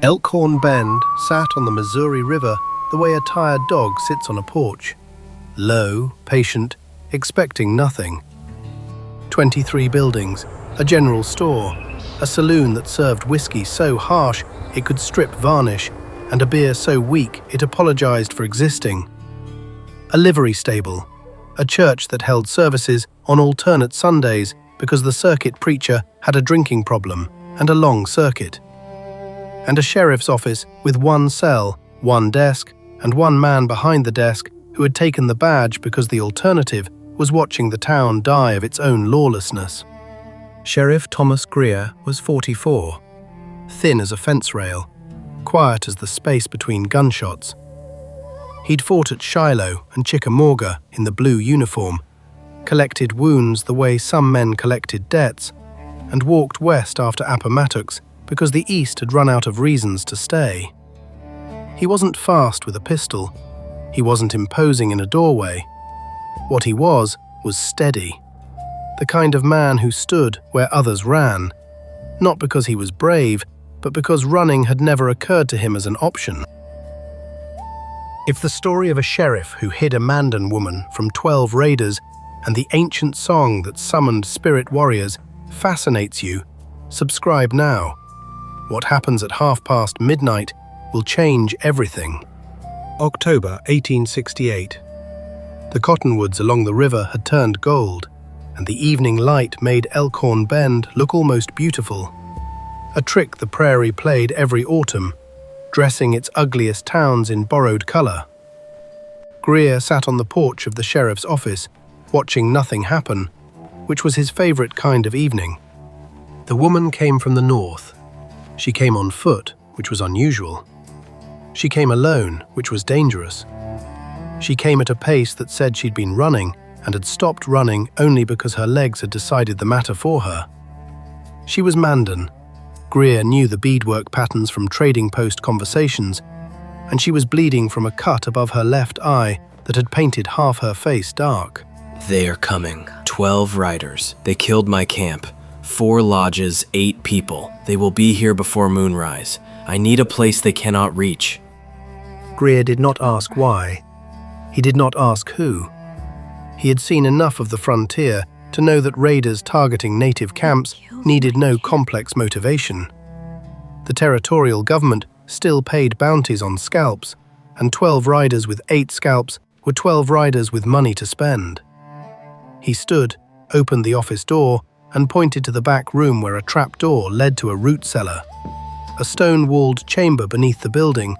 Elkhorn Bend sat on the Missouri River the way a tired dog sits on a porch, low, patient, expecting nothing. 23 buildings, a general store, a saloon that served whiskey so harsh it could strip varnish, and a beer so weak it apologized for existing. A livery stable, a church that held services on alternate Sundays because the circuit preacher had a drinking problem and a long circuit. And a sheriff's office with one cell, one desk, and one man behind the desk who had taken the badge because the alternative was watching the town die of its own lawlessness. Sheriff Thomas Greer was 44, thin as a fence rail, quiet as the space between gunshots. He'd fought at Shiloh and Chickamauga in the blue uniform, collected wounds the way some men collected debts, and walked west after Appomattox because the East had run out of reasons to stay. He wasn't fast with a pistol. He wasn't imposing in a doorway. What he was steady. The kind of man who stood where others ran, not because he was brave, but because running had never occurred to him as an option. If the story of a sheriff who hid a Mandan woman from 12 raiders and the ancient song that summoned spirit warriors fascinates you, subscribe now. What happens at midnight will change everything. October 1868. The cottonwoods along the river had turned gold, and the evening light made Elkhorn Bend look almost beautiful. A trick the prairie played every autumn, dressing its ugliest towns in borrowed color. Greer sat on the porch of the sheriff's office, watching nothing happen, which was his favorite kind of evening. The woman came from the north. She came on foot, which was unusual. She came alone, which was dangerous. She came at a pace that said she'd been running and had stopped running only because her legs had decided the matter for her. She was Mandan. Greer knew the beadwork patterns from trading post conversations, and she was bleeding from a cut above her left eye that had painted half her face dark. They are coming. 12 riders. They killed my camp. 4 lodges, 8 people. They will be here before moonrise. I need a place they cannot reach. Greer did not ask why. He did not ask who. He had seen enough of the frontier to know that raiders targeting native camps needed no complex motivation. The territorial government still paid bounties on scalps, and 12 riders with 8 scalps were 12 riders with money to spend. He stood, opened the office door, and pointed to the back room where a trapdoor led to a root cellar. A stone-walled chamber beneath the building,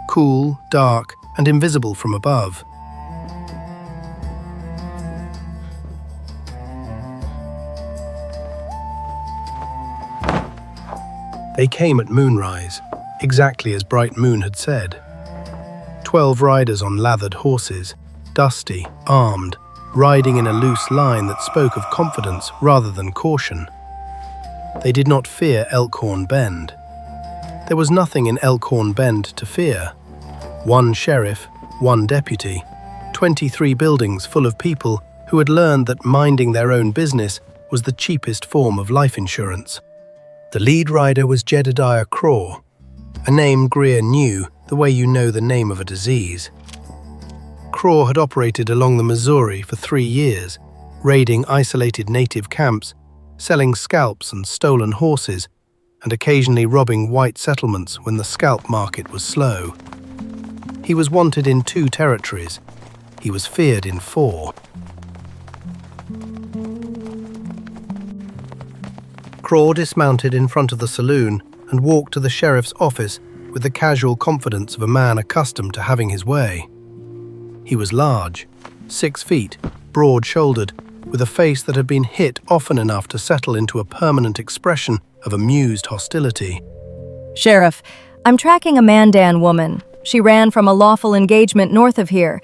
cool, dark, and invisible from above. They came at moonrise, exactly as Bright Moon had said. 12 riders on lathered horses, dusty, armed, riding in a loose line that spoke of confidence rather than caution. They did not fear Elkhorn Bend. There was nothing in Elkhorn Bend to fear. 1 sheriff, 1 deputy, 23 buildings full of people who had learned that minding their own business was the cheapest form of life insurance. The lead rider was Jedediah Craw, a name Greer knew the way you know the name of a disease. Craw had operated along the Missouri for 3 years, raiding isolated native camps, selling scalps and stolen horses, and occasionally robbing white settlements when the scalp market was slow. He was wanted in 2 territories. He was feared in 4. Craw dismounted in front of the saloon and walked to the sheriff's office with the casual confidence of a man accustomed to having his way. He was large, 6 feet, broad-shouldered, with a face that had been hit often enough to settle into a permanent expression of amused hostility. Sheriff, I'm tracking a Mandan woman. She ran from a lawful engagement north of here.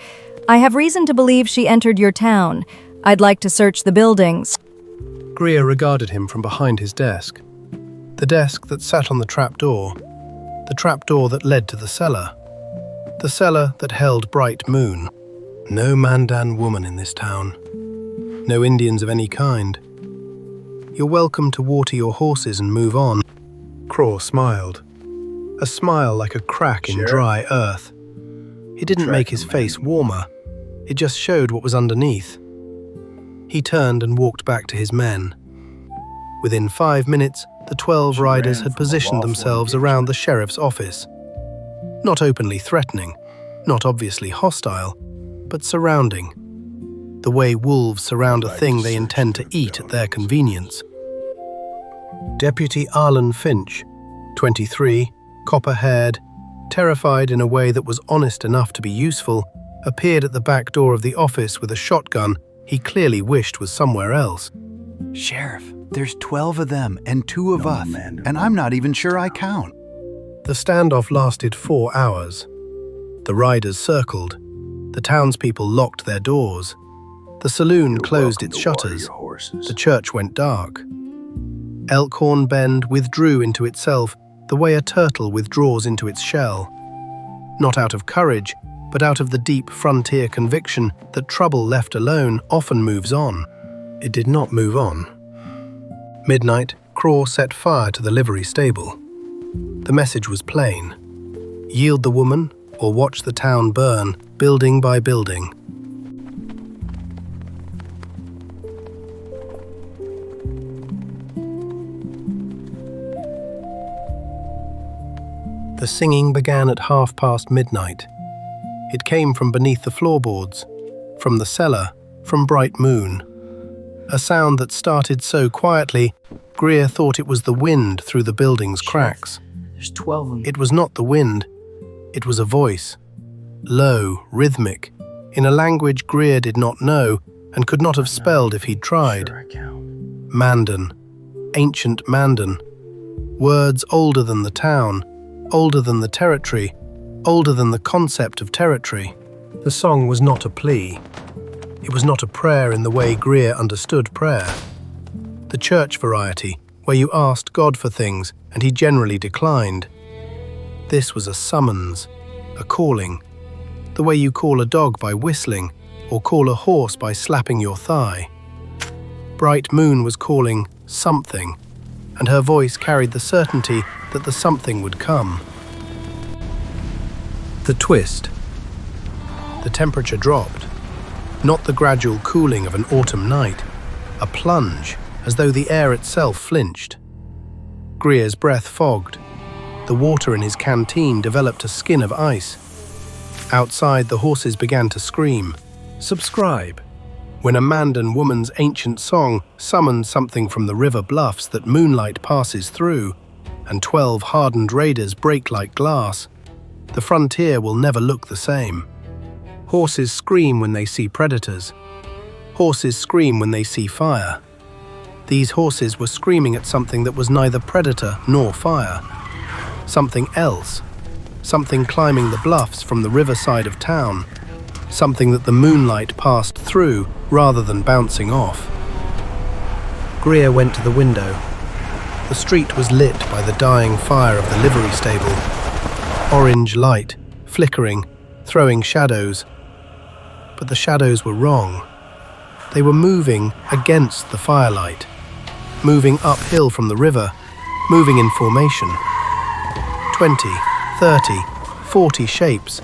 I have reason to believe she entered your town. I'd like to search the buildings. Greer regarded him from behind his desk. The desk that sat on the trapdoor that led to the cellar that held Bright Moon. No Mandan woman in this town. No Indians of any kind. You're welcome to water your horses and move on. Craw smiled. a smile like a crack in dry earth. It didn't make his face warmer, it just showed what was underneath. He turned and walked back to his men. Within 5 minutes, the 12 riders had positioned themselves around the sheriff's office. Not openly threatening, not obviously hostile, but surrounding. The way wolves surround a thing they intend to eat at their convenience. Deputy Arlen Finch, 23, copper-haired, terrified in a way that was honest enough to be useful, appeared at the back door of the office with a shotgun he clearly wished was somewhere else. Sheriff, there's 12 of them and 2 of us, and I'm not even sure I count. The standoff lasted 4 hours. The riders circled. The townspeople locked their doors. The saloon closed its shutters. The church went dark. Elkhorn Bend withdrew into itself the way a turtle withdraws into its shell. Not out of courage, but out of the deep frontier conviction that trouble left alone often moves on. It did not move on. Midnight, Craw set fire to the livery stable. The message was plain. Yield the woman, or watch the town burn, building by building. The singing began at midnight. It came from beneath the floorboards, from the cellar, from Bright Moon. A sound that started so quietly, Greer thought it was the wind through the building's cracks. There's 12 of them. It was not the wind. It was a voice. Low, rhythmic, in a language Greer did not know and could not have spelled if he'd tried. Sure, I count. Mandan. Ancient Mandan. Words older than the town, older than the territory, older than the concept of territory. The song was not a plea. It was not a prayer in the way Greer understood prayer. The church variety, where you asked God for things and he generally declined. This was a summons, a calling, the way you call a dog by whistling or call a horse by slapping your thigh. Bright Moon was calling something, and her voice carried the certainty that the something would come. The twist. The temperature dropped. Not the gradual cooling of an autumn night, a plunge, as though the air itself flinched. Greer's breath fogged. The water in his canteen developed a skin of ice. Outside, the horses began to scream, "Subscribe," when a Mandan woman's ancient song summoned something from the river bluffs that moonlight passes through, and 12 hardened raiders break like glass. The frontier will never look the same. Horses scream when they see predators. Horses scream when they see fire. These horses were screaming at something that was neither predator nor fire. Something else. Something climbing the bluffs from the riverside of town. Something that the moonlight passed through rather than bouncing off. Greer went to the window. The street was lit by the dying fire of the livery stable. Orange light, flickering, throwing shadows. But the shadows were wrong. They were moving against the firelight, moving uphill from the river, moving in formation. 20, 30, 40 shapes,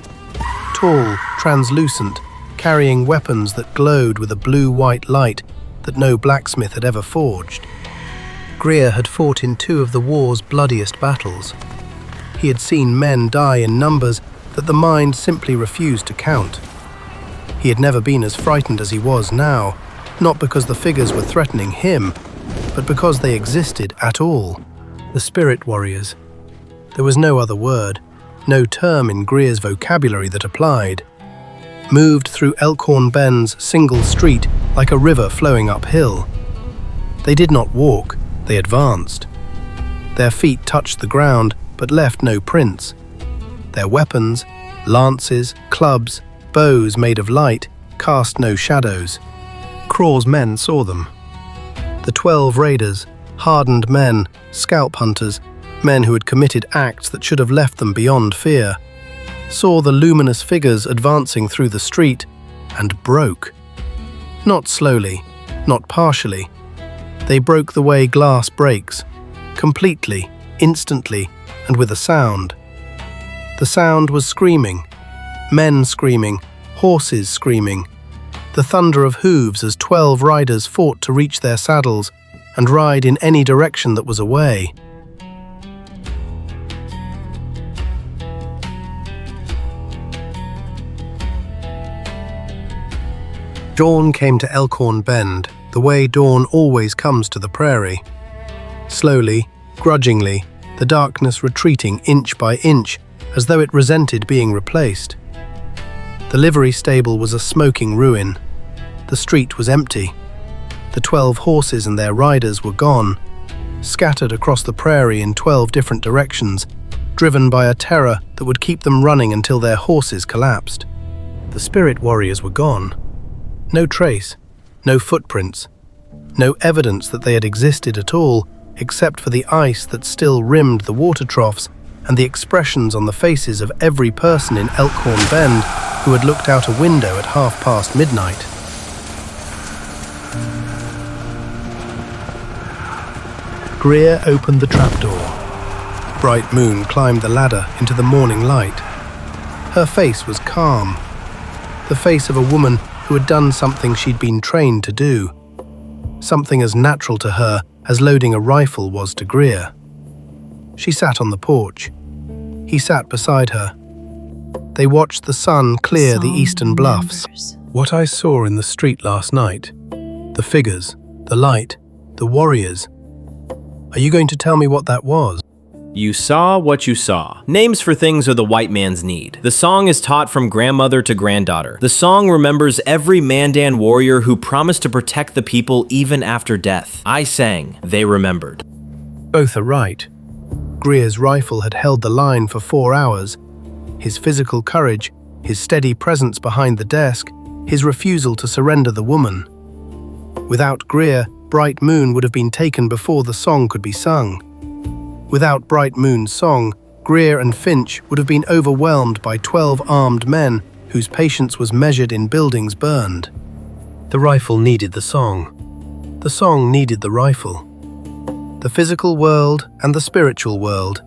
tall, translucent, carrying weapons that glowed with a blue-white light that no blacksmith had ever forged. Greer had fought in 2 of the war's bloodiest battles. He had seen men die in numbers that the mind simply refused to count. He had never been as frightened as he was now, not because the figures were threatening him, but because they existed at all. The spirit warriors. There was no other word, no term in Greer's vocabulary that applied. Moved through Elkhorn Bend's single street like a river flowing uphill. They did not walk, they advanced. Their feet touched the ground, but left no prints. Their weapons, lances, clubs, bows made of light, cast no shadows. Craw's men saw them. The 12 raiders, hardened men, scalp hunters, men who had committed acts that should have left them beyond fear, saw the luminous figures advancing through the street and broke. Not slowly, not partially. They broke the way glass breaks, completely, instantly, and with a sound. The sound was screaming. Men screaming, horses screaming. The thunder of hooves as 12 riders fought to reach their saddles and ride in any direction that was away. Dawn came to Elkhorn Bend, the way dawn always comes to the prairie. Slowly, grudgingly, the darkness retreating inch by inch, as though it resented being replaced. The livery stable was a smoking ruin. The street was empty. The 12 horses and their riders were gone, scattered across the prairie in 12 different directions, driven by a terror that would keep them running until their horses collapsed. The spirit warriors were gone. No trace, no footprints, no evidence that they had existed at all, except for the ice that still rimmed the water troughs and the expressions on the faces of every person in Elkhorn Bend who had looked out a window at midnight. Greer opened the trapdoor. Bright moon climbed the ladder into the morning light. Her face was calm, the face of a woman who had done something she'd been trained to do, something as natural to her as loading a rifle was to Greer. She sat on the porch. He sat beside her. They watched the sun clear the eastern bluffs. What I saw in the street last night, the figures, the light, the warriors. Are you going to tell me what that was? You saw what you saw. Names for things are the white man's need. The song is taught from grandmother to granddaughter. The song remembers every Mandan warrior who promised to protect the people even after death. I sang, they remembered. Both are right. Greer's rifle had held the line for 4 hours. His physical courage, his steady presence behind the desk, his refusal to surrender the woman. Without Greer, Bright Moon would have been taken before the song could be sung. Without Bright Moon's song, Greer and Finch would have been overwhelmed by 12 armed men whose patience was measured in buildings burned. The rifle needed the song. The song needed the rifle. The physical world and the spiritual world,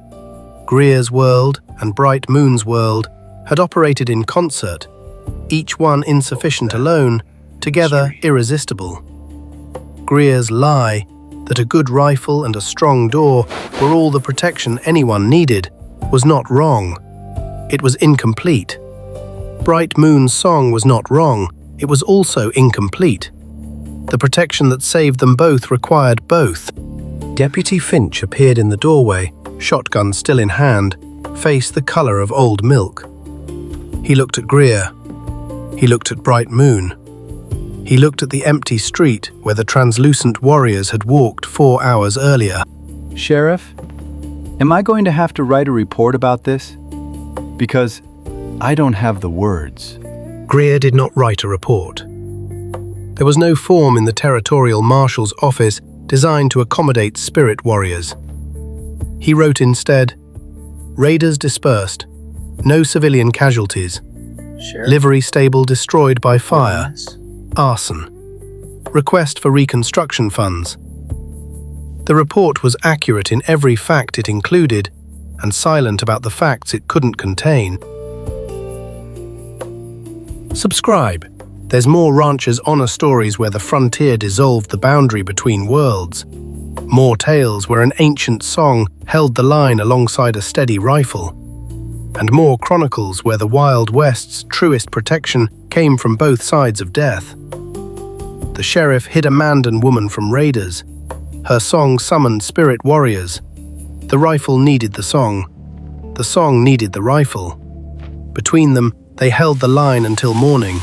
Greer's world and Bright Moon's world, had operated in concert, each one insufficient alone, together irresistible. Greer's lie that a good rifle and a strong door were all the protection anyone needed was not wrong. It was incomplete. Bright Moon's song was not wrong. It was also incomplete. The protection that saved them both required both. Deputy Finch appeared in the doorway, shotgun still in hand, face the color of old milk. He looked at Greer. He looked at Bright Moon. He looked at the empty street where the translucent warriors had walked 4 hours earlier. Sheriff, am I going to have to write a report about this? Because I don't have the words. Greer did not write a report. There was no form in the Territorial Marshal's office designed to accommodate spirit warriors. He wrote instead, "Raiders dispersed. No civilian casualties. Livery stable destroyed by fire. Arson. Request for reconstruction funds." The report was accurate in every fact it included, and silent about the facts it couldn't contain. Subscribe. There's more Ranchers' Honor stories where the frontier dissolved the boundary between worlds. More tales where an ancient song held the line alongside a steady rifle. And more Chronicles where the Wild West's truest protection came from both sides of death. The sheriff hid a Mandan woman from raiders. Her song summoned spirit warriors. The rifle needed the song. The song needed the rifle. Between them, they held the line until morning.